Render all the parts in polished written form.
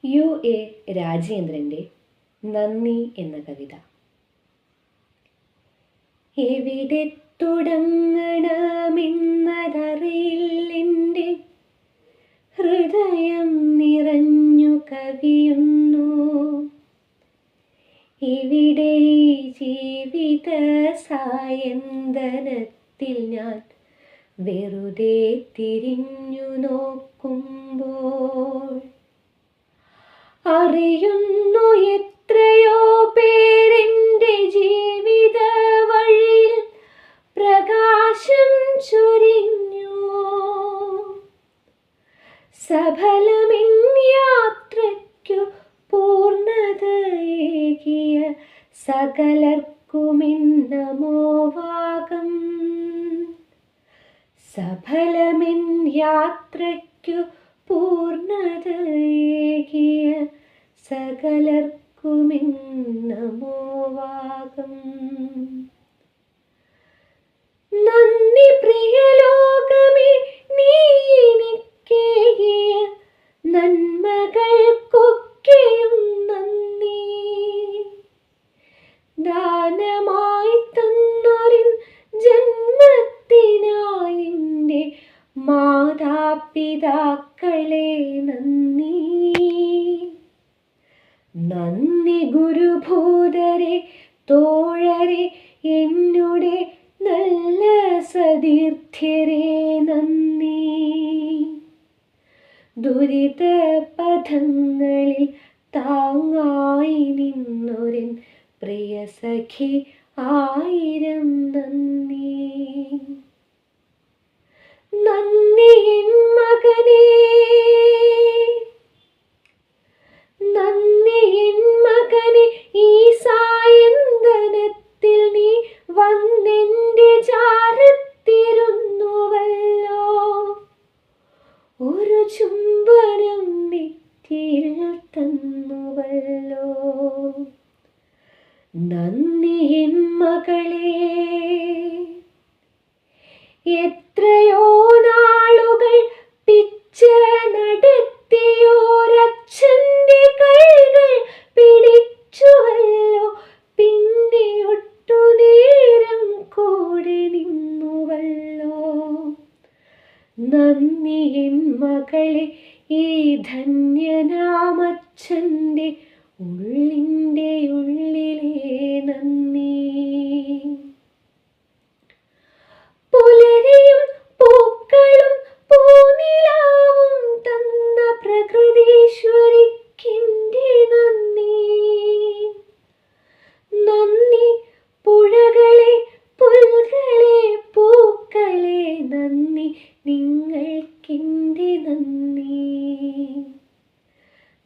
യു.എ. രാജേന്ദ്രൻ്റെ നന്ദി എന്ന കവിത. എവിടെ തുടങ്ങണമെന്നതറിയില്ലെൻ്റെ ഹൃദയം നിറഞ്ഞു കവിയുന്നു. ഇവിടെ ജീവിത സായന്തനത്തിൽ ഞാൻ വെറുതെ തിരിഞ്ഞു നോക്കുമ്പോൾ അറിയുന്നു എത്രയോ പേരെൻ്റെ ജീവിത വഴിയിൽ പ്രകാശം ചൊരിഞ്ഞു. സഫലമെൻ യാത്രയ്ക്കു പൂർണ്ണതയേകിയ സകലർക്കുമെൻ നമോവാകം. സഫലമെൻ യാത്രയ്ക്കു പൂർണ്ണതയേകിയ സകലർക്കുമെൻ നമോവാകം. നന്ദി പ്രിയ ലോകമേ, നീ എനിക്കേകിയ നന്മകൾക്കൊക്കെയും നന്ദി. ദാനമായി തന്നൊരിൻ ജന്മത്തിനായി എൻ്റെ മാതാപിതാക്കളെ നന്ദി. നന്ദി ഗുരുഭൂതരെ, തോഴരെ, എന്നുടെ നല്ല സതീർത്ഥ്യരെ നന്ദി. ദുരിത പഥങ്ങളിൽ താങ്ങായി നിന്നൊരൻ പ്രിയ സഖി ആയിരം നന്ദി. നന്ദി എൻ മകനേ, നന്ദി എൻ മകനെ, ഈ സായന്തനത്തിൽ നീ വന്നെൻ്റെ ചാരത്തിരുന്നുവല്ലോ. ഒരു ചുംബനം നെറ്റിയിൽ തന്നുവല്ലോ. നന്ദി എൻ മകളേ. എത്രയോ നാളുകൾ പിച്ച നടത്തിയോരച്ഛൻ്റെ കൈകൾ പിടിച്ചുവല്ലോ. പിന്നെ ഒട്ടുനേരം കൂടെ നിന്നുവല്ലോ. നന്ദി എൻ മകളെ, ഈ ധന്യനാമച്ഛൻ്റെ ഉള്ളിൻ്റെ ഉള്ളിലെ നന്ദി. പുലരിയും പൂക്കളും പൂനിലാവും തന്ന പ്രകൃതീശ്വരിക്കെൻ്റെ നന്ദി. നന്ദി പുഴകളെ, പുൽകളെ, പൂക്കളെ, നന്ദി നിങ്ങൾക്കെൻ്റെ നന്ദി.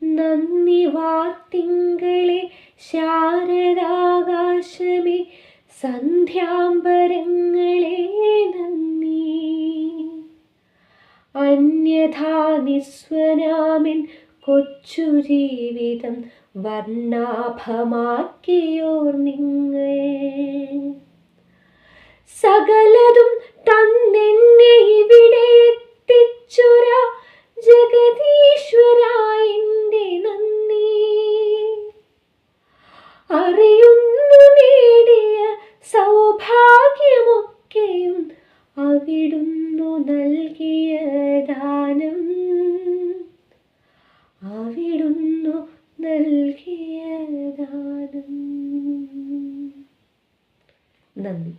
നന്ദി വാർത്തിങ്കളെ, ശാരദാകാശമേ, സന്ധ്യാംബരങ്ങളെ നന്ദി. അന്യഥാ നിസ്വനാമിൻ കൊച്ചു ജീവിതം വർണ്ണാഭമാക്കിയോർ നിങ്ങൾ. സകലതും തന്നെന്നെ ഇവിടെ എത്തിച്ചൊര ജഗദീശ്വര എൻ്റെ നന്ദി. അറിയുന്നു നേടിയ സൗഭാഗ്യമൊക്കെയും അവിടുന്നു നൽകിയ ദാനം. അവിടുന്നു നൽകിയ ദാനം. നന്ദി.